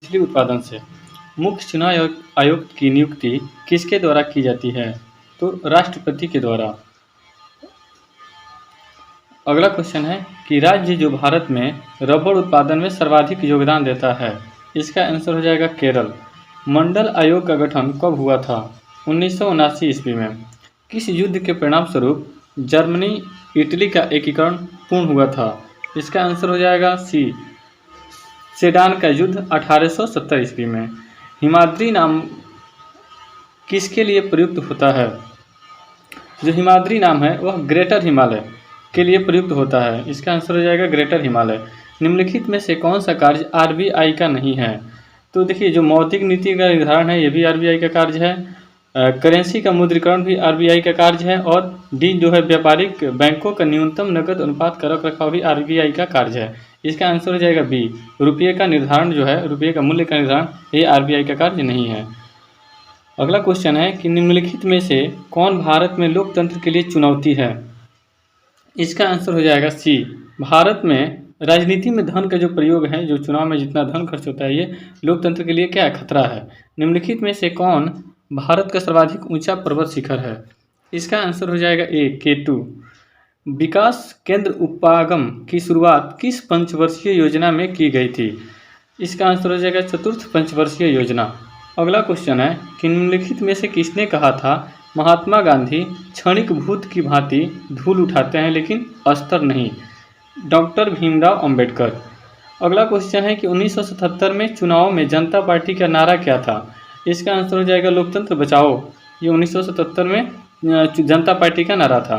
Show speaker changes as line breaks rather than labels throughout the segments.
बिजली उत्पादन से। मुख्य चुनाव आयुक्त की नियुक्ति किसके द्वारा की जाती है? तो राष्ट्रपति के द्वारा। अगला क्वेश्चन है कि राज्य जो भारत में रबड़ उत्पादन में सर्वाधिक योगदान देता है, इसका आंसर हो जाएगा केरल। मंडल आयोग का गठन कब हुआ था? 1979 ईस्वी में। किस युद्ध के परिणाम स्वरूप जर्मनी इटली का एकीकरण पूर्ण हुआ था? इसका आंसर हो जाएगा सी, सेडान का युद्ध 1870 ईस्वी में। हिमाद्री नाम किसके लिए प्रयुक्त होता है? जो हिमाद्री नाम है वह ग्रेटर हिमालय के लिए प्रयुक्त होता है। इसका आंसर हो जाएगा ग्रेटर हिमालय। निम्नलिखित में से कौन सा कार्य आरबीआई का नहीं है? तो देखिए, जो मौद्रिक नीति का निर्धारण है ये भी आरबीआई का कार्य है, करेंसी का मुद्रीकरण भी आरबीआई का कार्य है, और डी जो है व्यापारिक बैंकों का न्यूनतम नकद अनुपात का रख रखाव भी आरबीआई का कार्य है। इसका आंसर हो जाएगा बी, रुपये का निर्धारण जो है, रुपये का मूल्य का निर्धारण, ये आरबीआई का कार्य नहीं है। अगला क्वेश्चन है कि निम्नलिखित में से कौन भारत में लोकतंत्र के लिए चुनौती है? इसका आंसर हो जाएगा सी, भारत में राजनीति में धन का जो प्रयोग है, जो चुनाव में जितना धन खर्च होता है, ये लोकतंत्र के लिए क्या है? खतरा है। निम्नलिखित में से कौन भारत का सर्वाधिक ऊंचा पर्वत शिखर है? इसका आंसर हो जाएगा ए, केटू। विकास केंद्र उपागम की शुरुआत किस पंचवर्षीय योजना में की गई थी? इसका आंसर हो जाएगा चतुर्थ पंचवर्षीय योजना। अगला क्वेश्चन है कि निम्नलिखित में से किसने कहा था महात्मा गांधी क्षणिक भूत की भांति धूल उठाते हैं लेकिन अस्तर नहीं? डॉक्टर भीमराव अंबेडकर। अगला क्वेश्चन है कि 1977 में चुनाव में जनता पार्टी का नारा क्या था? इसका आंसर हो जाएगा लोकतंत्र बचाओ। ये 1977 में जनता पार्टी का नारा था।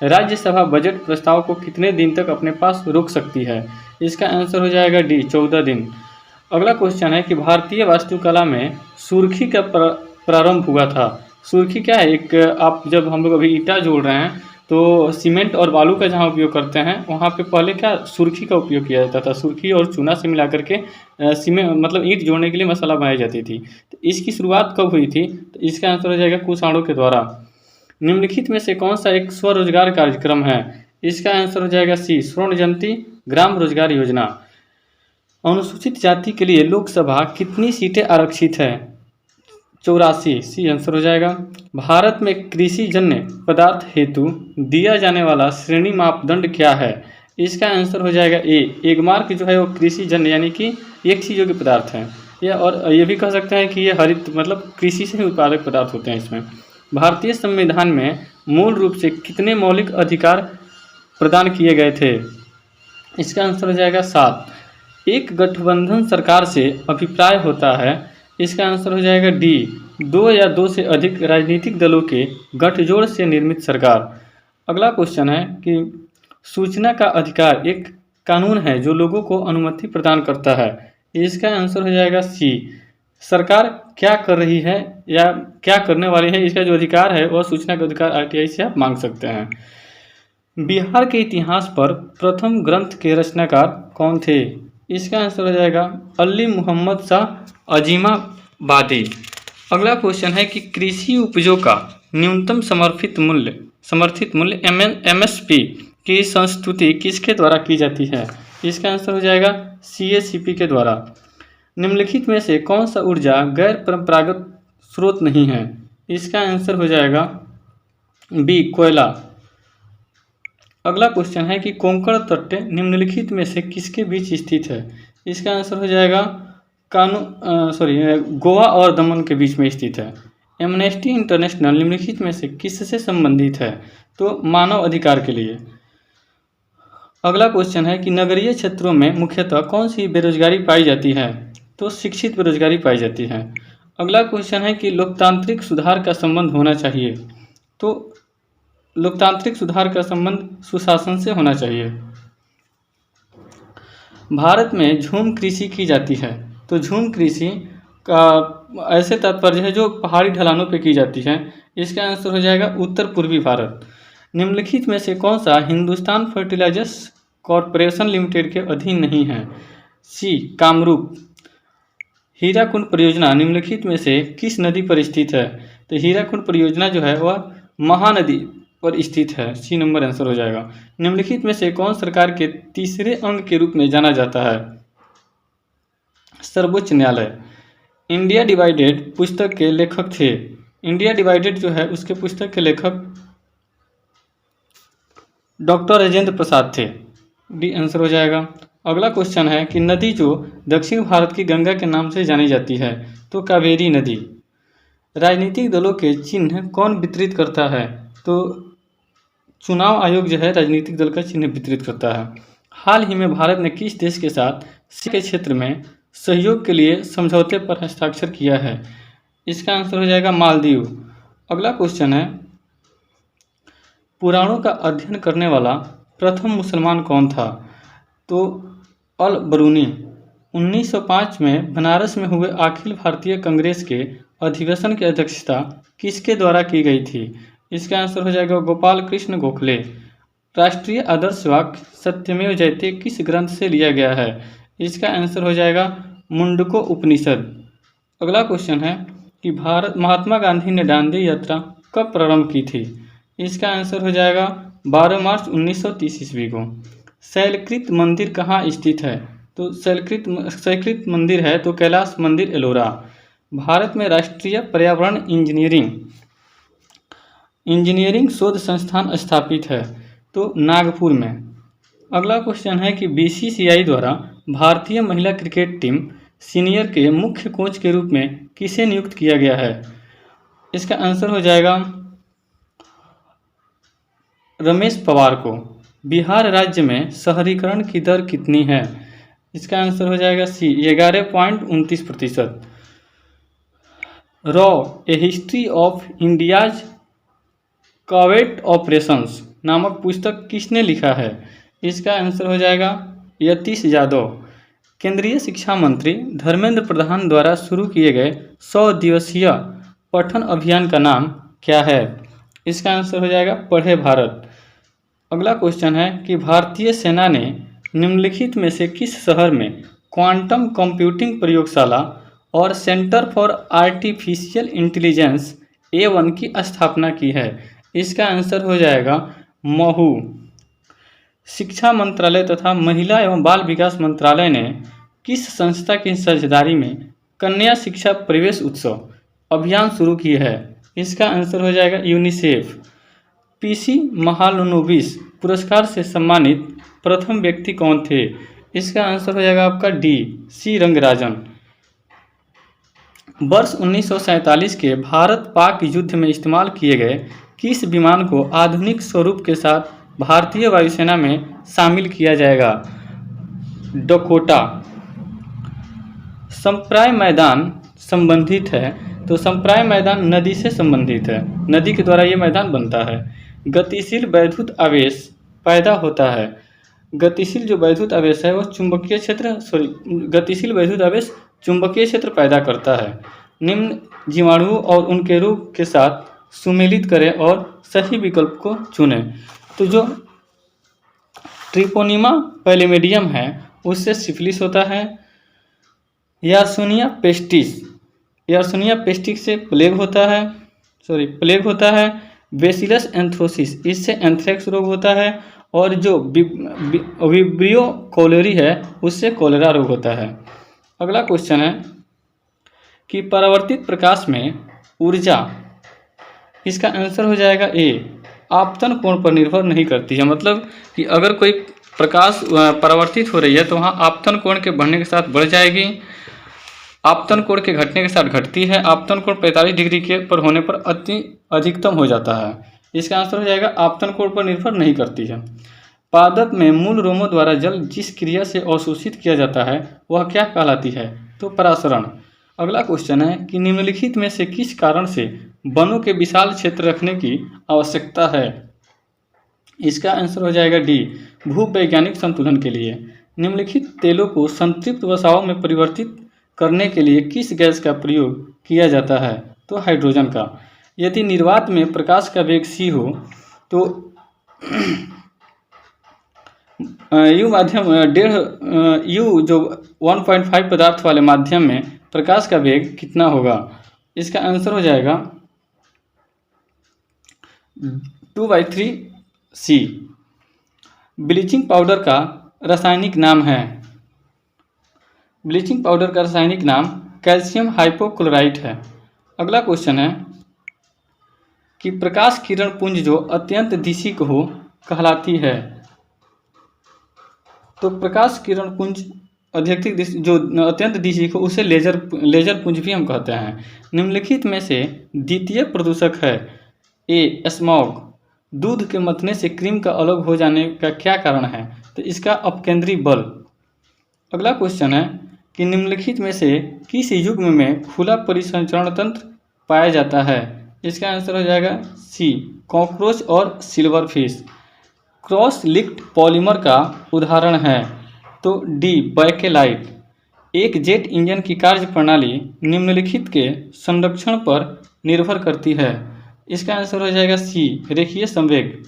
राज्यसभा बजट प्रस्ताव को कितने दिन तक अपने पास रोक सकती है? इसका आंसर हो जाएगा डी, 14 दिन। अगला क्वेश्चन है कि भारतीय वास्तुकला में सुर्खी का प्रारंभ हुआ था। सुर्खी क्या है? एक आप जब हम लोग अभी ईंटा जोड़ रहे हैं तो सीमेंट और बालू का जहाँ उपयोग करते हैं वहाँ पे पहले क्या सुर्खी का उपयोग किया जाता था। सुर्खी और चूना से मिला करके सीमेंट मतलब ईंट जोड़ने के लिए मसाला बनाई जाती थी। तो इसकी शुरुआत कब हुई थी? तो इसका आंसर हो जाएगा कुषाणों के द्वारा। निम्नलिखित में से कौन सा एक स्वरोजगार कार्यक्रम है? इसका आंसर हो जाएगा सी, स्वर्ण जयंती ग्राम रोजगार योजना। अनुसूचित जाति के लिए लोकसभा कितनी सीटें आरक्षित है? 84, सी आंसर हो जाएगा। भारत में कृषि जन्य पदार्थ हेतु दिया जाने वाला श्रेणी मापदंड क्या है? इसका आंसर हो जाएगा ए, एक मार्क जो है वो कृषि जन्य यानी कि एक चीज़ योग्य पदार्थ है, या और ये भी कह सकते हैं कि ये हरित मतलब कृषि से ही उत्पादक पदार्थ होते हैं इसमें। भारतीय संविधान में मूल रूप से कितने मौलिक अधिकार प्रदान किए गए थे? इसका आंसर हो जाएगा 7। एक गठबंधन सरकार से अभिप्राय होता है। इसका आंसर हो जाएगा डी, 2 या 2 से अधिक राजनीतिक दलों के गठजोड़ से निर्मित सरकार। अगला क्वेश्चन है कि सूचना का अधिकार एक कानून है जो लोगों को अनुमति प्रदान करता है। इसका आंसर हो जाएगा सी, सरकार क्या कर रही है या क्या करने वाली है, इसका जो अधिकार है वह सूचना का अधिकार आरटीआई से आप मांग सकते हैं। बिहार के इतिहास पर प्रथम ग्रंथ के रचनाकार कौन थे? इसका आंसर हो जाएगा अली मुहम्मद शाह अजीमाबादी। अगला क्वेश्चन है कि कृषि उपजों का न्यूनतम समर्थित मूल्य एमएसपी की संस्तुति किसके द्वारा की जाती है? इसका आंसर हो जाएगा सीएसीपी के द्वारा। निम्नलिखित में से कौन सा ऊर्जा गैर परंपरागत स्रोत नहीं है? इसका आंसर हो जाएगा बी, कोयला। अगला क्वेश्चन है कि कोंकण तट निम्नलिखित में से किसके बीच स्थित है? इसका आंसर हो जाएगा गोवा और दमन के बीच में स्थित है। एमनेस्टी इंटरनेशनल निम्नलिखित में से किससे संबंधित है? तो मानव अधिकार के लिए। अगला क्वेश्चन है कि नगरीय क्षेत्रों में मुख्यतः कौन सी बेरोजगारी पाई जाती है? तो शिक्षित बेरोजगारी पाई जाती है। अगला क्वेश्चन है कि लोकतांत्रिक सुधार का संबंध होना चाहिए। तो लोकतांत्रिक सुधार का संबंध सुशासन से होना चाहिए। भारत में झूम कृषि की जाती है। तो झूम कृषि का ऐसे तात्पर्य है जो पहाड़ी ढलानों पे की जाती है। इसका आंसर हो जाएगा उत्तर पूर्वी भारत। निम्नलिखित में से कौन सा हिंदुस्तान फर्टिलाइजर्स कॉरपोरेशन लिमिटेड के अधीन नहीं है? सी, कामरूप। हीराकुंड परियोजना निम्नलिखित में से किस नदी पर स्थित है? तो हीराकुंड परियोजना जो है वह महानदी पर स्थित है। सी नंबर आंसर हो जाएगा। निम्नलिखित में से कौन सरकार के तीसरे अंग के रूप में जाना जाता है? सर्वोच्च न्यायालय। इंडिया डिवाइडेड पुस्तक के लेखक थे। इंडिया डिवाइडेड जो है उसके पुस्तक के लेखक डॉक्टर राजेंद्र प्रसाद थे। डी आंसर हो जाएगा। अगला क्वेश्चन है कि नदी जो दक्षिण भारत की गंगा के नाम से जानी जाती है, तो कावेरी नदी। राजनीतिक दलों के चिन्ह कौन वितरित करता है? तो चुनाव आयोग जो है राजनीतिक दल का चिन्ह वितरित करता है। हाल ही में भारत ने किस देश के साथ शिक्षा के क्षेत्र में सहयोग के लिए समझौते पर हस्ताक्षर किया है? इसका आंसर हो जाएगा मालदीव। अगला क्वेश्चन है, पुराणों का अध्ययन करने वाला प्रथम मुसलमान कौन था? तो अल बरूनी। 1905 में बनारस में हुए अखिल भारतीय कांग्रेस के अधिवेशन की अध्यक्षता किसके द्वारा की गई थी? इसका आंसर हो जाएगा गोपाल कृष्ण गोखले। राष्ट्रीय आदर्श वाक्य सत्यमेव जयते किस ग्रंथ से लिया गया है? इसका आंसर हो जाएगा मुंडको उपनिषद। अगला क्वेश्चन है कि महात्मा गांधी ने दांडी यात्रा कब प्रारंभ की थी? इसका आंसर हो जाएगा 12 मार्च 1930 ईस्वी को। शैलकृत मंदिर कहाँ स्थित है? तो शैलकृत मंदिर है तो कैलाश मंदिर एलोरा। भारत में राष्ट्रीय पर्यावरण इंजीनियरिंग शोध संस्थान स्थापित है, तो नागपुर में। अगला क्वेश्चन है कि बीसीसीआई द्वारा भारतीय महिला क्रिकेट टीम सीनियर के मुख्य कोच के रूप में किसे नियुक्त किया गया है? इसका आंसर हो जाएगा रमेश पवार को। बिहार राज्य में शहरीकरण की दर कितनी है? इसका आंसर हो जाएगा सी 11.29%। रॉ a history of India's covert operations नामक पुस्तक किसने लिखा है? इसका आंसर हो जाएगा यतीश यादव। केंद्रीय शिक्षा मंत्री धर्मेंद्र प्रधान द्वारा शुरू किए गए 100 दिवसीय पठन अभियान का नाम क्या है? इसका आंसर हो जाएगा पढ़े भारत। अगला क्वेश्चन है कि भारतीय सेना ने निम्नलिखित में से किस शहर में क्वांटम कंप्यूटिंग प्रयोगशाला और centre for artificial intelligence A1 की स्थापना की है? इसका आंसर हो जाएगा महू। शिक्षा मंत्रालय तथा महिला एवं बाल विकास मंत्रालय ने किस संस्था की साझेदारी में कन्या शिक्षा प्रवेश उत्सव अभियान शुरू की है? इसका आंसर हो जाएगा यूनिसेफ। पीसी महालनोबिस पुरस्कार से सम्मानित प्रथम व्यक्ति कौन थे? इसका आंसर हो जाएगा आपका डी सी रंगराजन। वर्ष 1947 के भारत पाक युद्ध में इस्तेमाल किए गए किस विमान को आधुनिक स्वरूप के साथ भारतीय वायुसेना में शामिल किया जाएगा? डकोटा। संप्राय मैदान संबंधित है, तो संप्राय मैदान नदी से संबंधित है, नदी के द्वारा ये मैदान बनता है। गतिशील वैद्युत आवेश पैदा होता है। गतिशील जो वैद्युत आवेश है वो गतिशील वैद्युत आवेश चुंबकीय क्षेत्र पैदा करता है। निम्न जीवाणुओं और उनके रोग के साथ सुमेलित करें और सही विकल्प को चुनें। तो जो ट्रिपोनिमा पैलिमेडियम है उससे सिफिलिस होता है। यार्सोनिया पेस्टिस से प्लेग होता है। बेसिलस एंथ्रोसिस इससे एंथ्रेक्स रोग होता है। और जो विब्रियो कोलेरी है उससे कोलेरा रोग होता है। अगला क्वेश्चन है कि परावर्तित प्रकाश में ऊर्जा, इसका आंसर हो जाएगा ए आपतन कोण पर निर्भर नहीं करती है। मतलब कि अगर कोई प्रकाश परावर्तित हो रही है तो वहाँ आपतन कोण के बढ़ने के साथ बढ़ जाएगी, आपतन कोण के घटने के साथ घटती है। आपतन कोण 45 डिग्री के पर होने पर अधिकतम हो जाता है। इसका आंसर हो जाएगा आपतन कोण पर निर्भर नहीं करती है। पादप में मूल रोमों द्वारा जल जिस क्रिया से अवशोषित किया जाता है वह क्या कहलाती है? तो परासरण। अगला क्वेश्चन है कि निम्नलिखित में से किस कारण से वनों के विशाल क्षेत्र रखने की आवश्यकता है? इसका आंसर हो जाएगा डी भूवैज्ञानिक संतुलन के लिए। निम्नलिखित तेलों को संतृप्त वसाओं में परिवर्तित करने के लिए किस गैस का प्रयोग किया जाता है? तो हाइड्रोजन का। यदि निर्वात में प्रकाश का वेग c हो तो U माध्यम 1.5 U जो 1.5 पदार्थ वाले माध्यम में प्रकाश का वेग कितना होगा? इसका आंसर हो जाएगा 2/3 C। ब्लीचिंग पाउडर का रासायनिक नाम है ब्लीचिंग पाउडर का रासायनिक नाम कैल्शियम हाइपोक्लोराइट है। अगला क्वेश्चन है कि प्रकाश किरण पुंज जो अत्यंत दिशिक हो कहलाती है। तो प्रकाश किरण पुंज जो अत्यंत दिशिक हो उसे लेजर पुंज भी हम कहते हैं। निम्नलिखित में से द्वितीय प्रदूषक है। ए स्मॉग। दूध के मथने से क्रीम का अलग हो जाने का क्या कारण है? तो इसका अपकेंद्री बल। अगला क्वेश्चन है कि निम्नलिखित में से किस युग्म में खुला परिसंचरण तंत्र पाया जाता है? इसका आंसर हो जाएगा सी, कॉकरोच और silver fish. Cross linked polymer का उदाहरण है तो डी, बैकेलाइट। एक जेट इंजन की कार्य प्रणाली निम्नलिखित के संरक्षण पर निर्भर करती है। इसका आंसर हो जाएगा सी, रेखीय संवेग।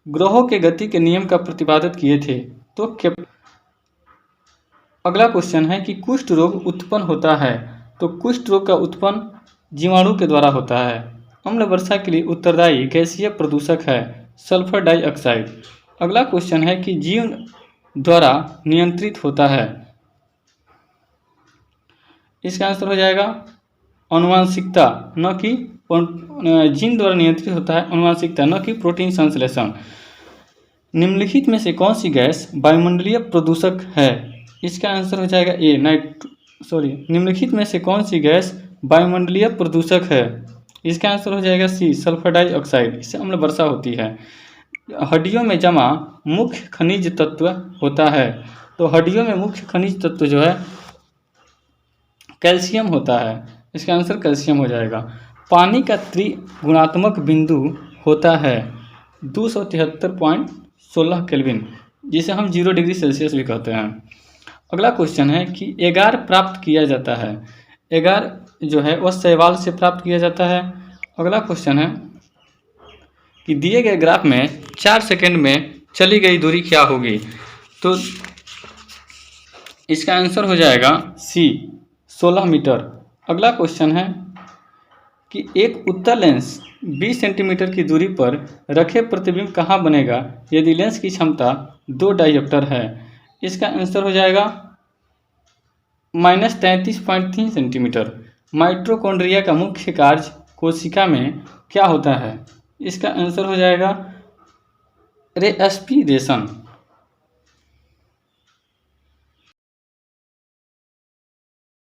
ग्रहों के गति के नियम का प्रतिपादित किए थे तो अगला क्वेश्चन है कि कुष्ठ रोग उत्पन्न होता है। तो कुष्ठ रोग का उत्पन्न जीवाणु के द्वारा होता है। अम्ल वर्षा के लिए उत्तरदायी गैसीय प्रदूषक है सल्फर डाइऑक्साइड। अगला क्वेश्चन है कि जीव द्वारा नियंत्रित होता है। इसका आंसर हो जाएगा आनुवांशिकता, न कि जीन द्वारा नियंत्रित होता है आनुवांशिकता, न कि प्रोटीन संश्लेषण। निम्नलिखित में से कौन सी गैस वायुमंडलीय प्रदूषक है? इसका आंसर हो जाएगा ए, निम्नलिखित में से कौन सी गैस वायुमंडलीय प्रदूषक है? इसका आंसर हो जाएगा सी, सल्फर डाइऑक्साइड। इससे अम्ल वर्षा होती है। हड्डियों में जमा मुख्य खनिज तत्व होता है। तो हड्डियों में मुख्य खनिज तत्व जो है कैल्शियम होता है। इसका आंसर कैल्शियम हो जाएगा। पानी का त्रिगुणात्मक बिंदु होता है 273.16 केल्विन, जिसे हम 0 डिग्री सेल्सियस भी कहते हैं। अगला क्वेश्चन है कि एगार प्राप्त किया जाता है। एगार जो है वह शैवाल से प्राप्त किया जाता है। अगला क्वेश्चन है कि दिए गए ग्राफ में 4 सेकंड में चली गई दूरी क्या होगी? तो इसका आंसर हो जाएगा सी, 16 मीटर। अगला क्वेश्चन है कि एक उत्तल लेंस 20 सेंटीमीटर की दूरी पर रखे प्रतिबिंब कहाँ बनेगा यदि लेंस की क्षमता 2 डायोप्टर है? इसका आंसर हो जाएगा -33.3 सेंटीमीटर। माइटोकॉन्ड्रिया का मुख्य कार्य कोशिका में क्या होता है? इसका आंसर हो जाएगा रेस्पिरेशन।